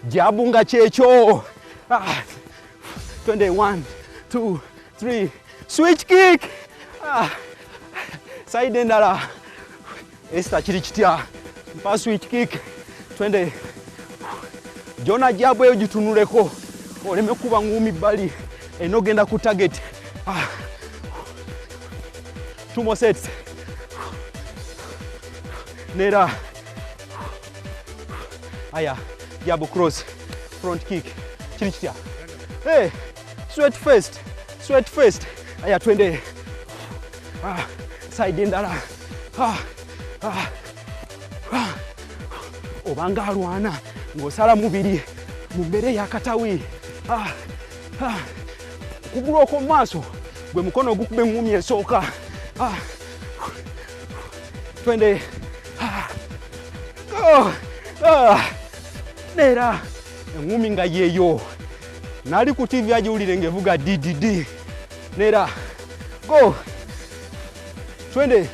Jabu nga checho. 21, 2, 3. Switch kick. Side endala. Esther chiri kitya. Mpa switch kick. 20. Jona jabu eyo jitunuleko. Oleme kuba ngumi bali. Enogenda ku target. 2 more sets. Nera. Aya. Jabu cross. Front kick. Chiri kitya. Hey. Sweat first. Sweat first. Aya 20. Side endala. Obanga alwana ng'osala mubiri mu mbere yakatawi. Kugulu okwo maaso gwe mukono ogukube ngumi esooka. 20. Nera engumi nga yeyo. Nali ku TV ajiwulire ng'evuga DDD. Nera. Go. 20.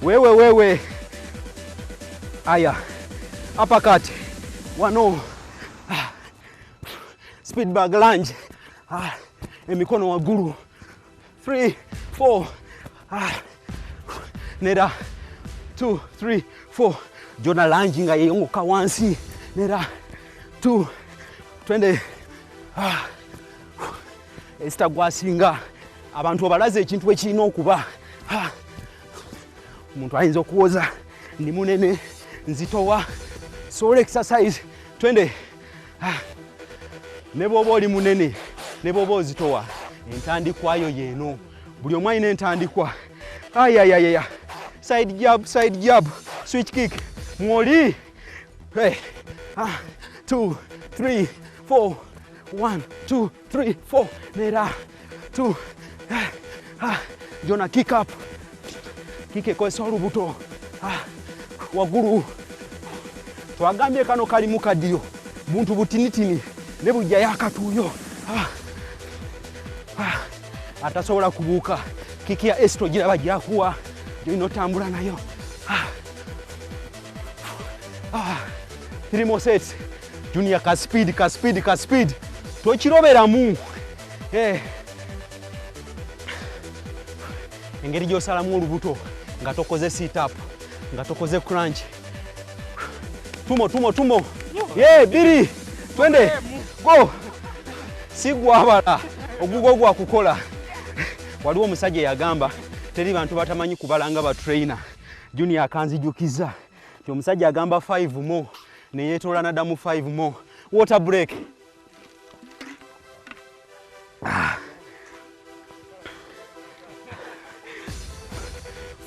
Wewe. Aya. Uppercut. 1-0. Speed bag lunge. Emikono waggulu. 3, 4. Nera. 2, 3, 4. Jona lunge nga yeyongoka wansi. Nera. 2, 20. Esther gwasinga. Abantu abalaze ekintu ekirina okuba. Omuntu ayinza okuwoza ndi munene nzitowa. Soul exercise 20. Ne bw'oba oli munene ne bw'oba ozitowa entandikwayo yeeno. Buli omu alina entandikwa. Ayayayaya. Side jab. Switch kick. Mwoli. 2, 3, 4. 1, 2, 3, 4. Nera. 2. Jona kick up. Kick ekozesa olubuto. Waggulu. Twagambye kano kali mu kadiyo. Muntu butinitini ne bujjayo akatuuyo. Atasobola kubuuka. Kiki ya Esther giraba gyakuwa. Gyolina otambula nayo. 3 more sets. Junior ka speed. Tokiroberamu. Engeri gy'osalamu olubuto nga tokoze sit up, nga tokoze crunch. Tumo. Yeah, 2, 20. Go. Sigwabala. Ogugo gwa kukola. Waliwo omusajja yagamba teri bantu batamanyi kubalanga ba trainer. Junior akanzijukiza. Ti omusajja agamba 5 more. Ne yeetola nadamu 5 more. Water break.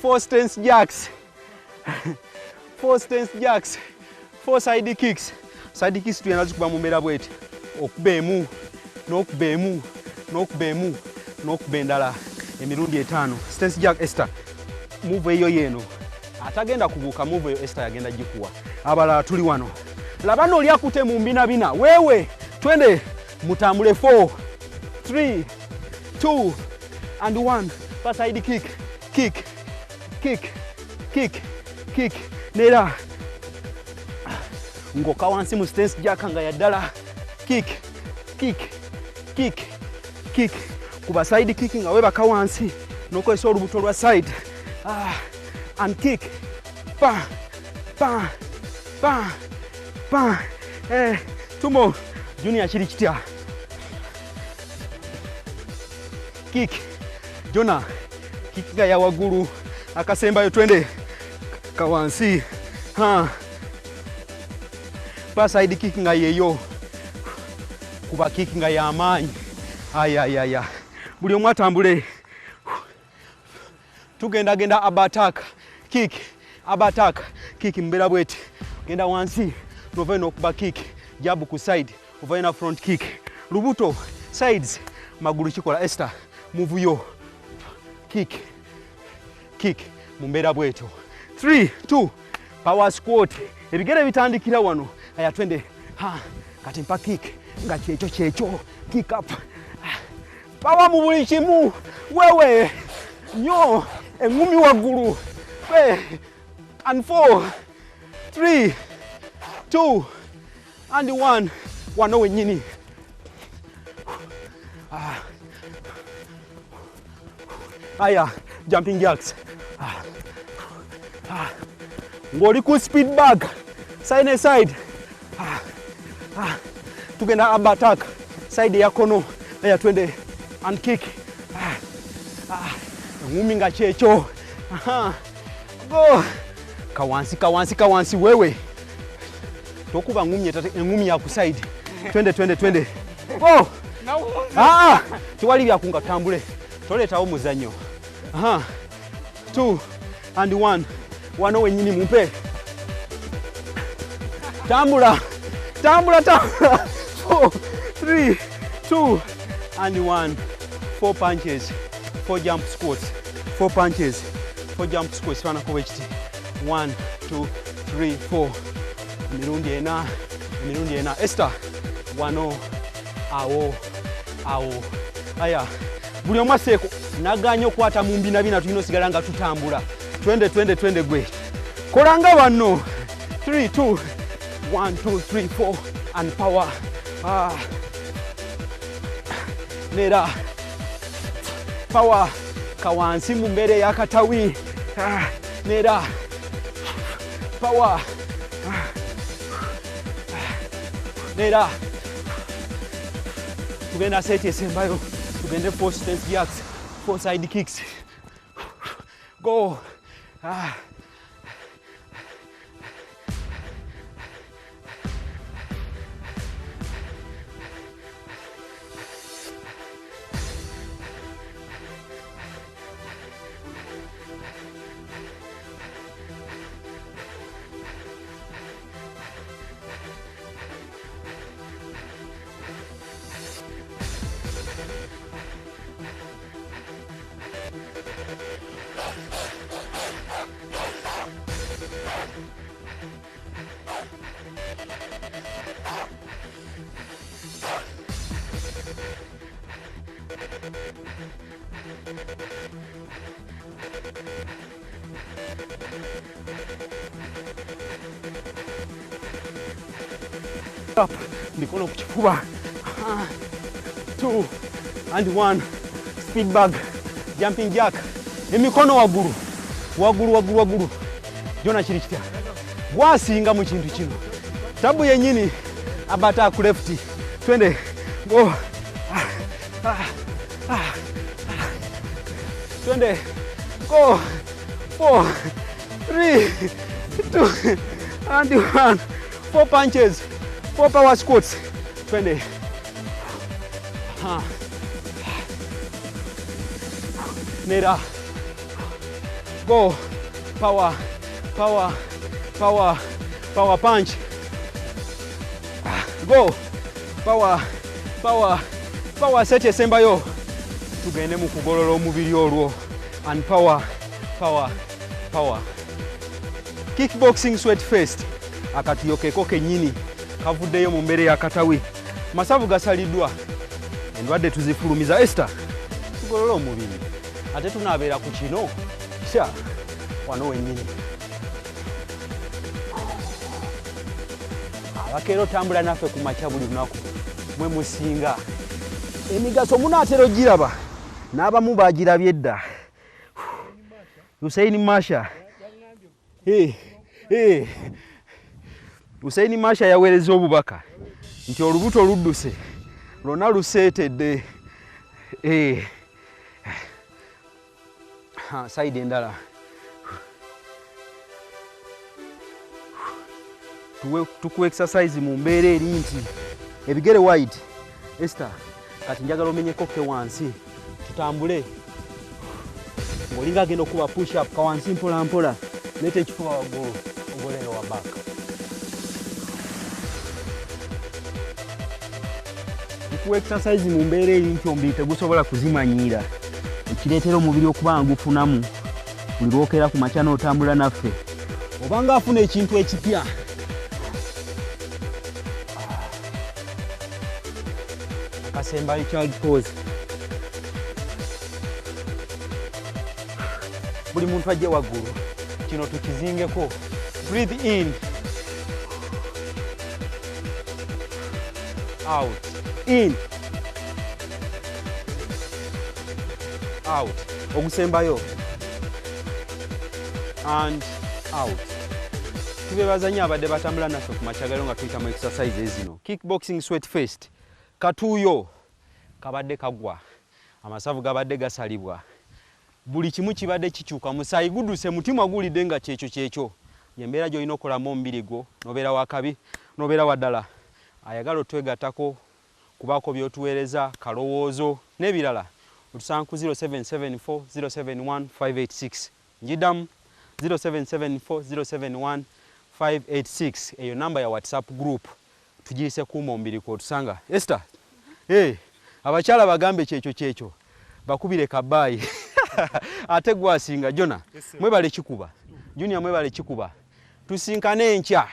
Four stance jacks. 4 side kicks. Side kicks tuyana zikuba mu mbera bweti. Okubemu, n'okubendala emirundi 5. Stance jack Esther. Move eyo yeno. Atagenda kubuuka move eyo Esther yagenda gikuwa. Abalala tuli wano. Labano oli akute mu mbina. Wewe 20. Mutambule 4, 3, 2 and 1. Pass side kick. Nera. Ngoka wansi mu stance jack nga yaddala. Kick. Kuba side kick nga webaka wansi. Nokozesa olubuto lwa side. And kick. Pa. Tumo. Junior chiri kitya. Kick. Jona. Kick nga ya waggulu. Akasembayo 20. Kawansi. Pa side kick nga yeyo. Kuba kick nga ya amaanyi. Ayayaya. Buli omu atambule. Tugenda abatak. Kick. Mbera bweti. Genda wansi. Novena okuba kick. Jabu ku side. Ovena front kick. Lubuto. Sides. Magulu kikola Esther. Move yo. Kick. Mumbera bweto. 3, 2. Power squat. Ebigere bitandikira wano. Aya 20. Kati mpa kick. Nga checho. Kick up. Power mu buli kimu. Wewe. Nyo. Engumi waggulu. And 4, 3, 2 and 1 wano wennyini. Aya, jumping jacks. Ng'oli ku speed bag, side and side. Tugenda ab attack, side ya kono. Aya, twende and kick. Ngumi nga checho. Go. Kawansi wewe. Tokuba ngumi tate ngumi ya ku side. Twende. Go. Tiwali bya kunga tambule. Toletawo muzanyo. 2 and 1. Wano wennyini mumpe. Tambula. 4, 3, 2 and 1. 4 punches. 4 jump squats. 4 punches. 4 jump squats. Fana ko wechiti. 1, 2, 3, 4. Mirundi ena. Esther. Wano. Awo. Aya. Buli omaseko naganyo kwata mu mbina bina tulino sigala nga tutambula. Twende gwe. Kolanga wano. 3, 2, 1, 2, 3, 4 and power. Nera. Power. Kawansi mu mbere ya katawi. Nera. Power. Nera. Tugenda seti esembayo. Tugende 4 stance jacks, 4 side kicks. Go. Up. Mikono kuchifuba. 2 and 1. Speed bag. Jumping jack. Emikono waguru. Jona chiri kitya. Gwasinga mu kintu kino. Tabu yennyini abata ku left. Twende. Go. Twende. Go. 4, 3, 2 and 1. 4 punches. 4 power squats. Twende. Nera. Go. Power punch. Go. Power set esembayo. Tugende mu kugolola omubiri olwo. And power. Kickboxing sweat fest. Akatiyo keko kennyini kavuddeyo mu mbere ya katawi. Masavu gasaliddwa. Endwadde tuzifulumiza. Esther. Tugolola omubiri. Ate tunaabeera ku kino. Wano wennyini. Abakeero tambula naffe ku makya buli lunaku. Mwe musinga. Emigaso munaatera ogiraba. N'abamu baagirabye edda. Hussein Masha. Hussein Masha yaweereza obubaka nti olubuto ludduse lwonna luseetedde. Side endala. Tuku exercise mu mbeera eri nti ebigere wide. Esther, kati njagala omenyeko ke wansi. Tutambule. Ng'olinga agenda okuba push up kawansi mpola. Leeta ekifuba waggulu. Ogoleyo wa back. Tuku exercise mu mbeera eri nti omubiri tegusobola kuzimanyiira. Ekireetera omubiri okuba ngufunamu. Buli lwokera ku makya n'otambula naffe. Obanga afuna ekintu ekipya. Akasembayo child pose. Buli muntu ajje waggulu. Kino tukizingeko. Breathe in. out, in, out, ogusembayo, and out. Tubebaza nnyo abadde batambula naffe ku makyagalo nga tuyita mu exercise ezino. Kickboxing sweat fest, katuuyo kabadde kagwa, amasavu gabadde gasalibwa, buli kimu kibadde kikyuka, musaayi guduse, mutima gulidde nga kyekyo yembeera gy'olina okolamu omubiri gwo, nobeera wakabi, nobeera waddala ayagala otwegattako, kubaako by'otuweereza, kalowoozo n'ebirala, otusanga ku 0774 071 586. Njiddamu 0774 071 586. Eyo namba ya WhatsApp group. Tugiyise kuuma omubiri kwotusanga. Esther, abakyala bagambe kyekyo bakubire kabaayi ate gwasinga Jona, mwebale kikuba, Junior mwebale kikuba, tusinkane enkya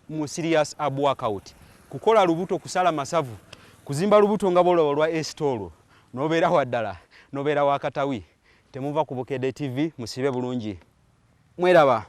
mu serious ab workout, kukola lubuto, kusala masavu, kuzimba lubuto nga bolo olwa estolo, nobeera waddala, nobeera wakatawi. Temuva ku Bukedde TV, musibe bulungi. Mweraba.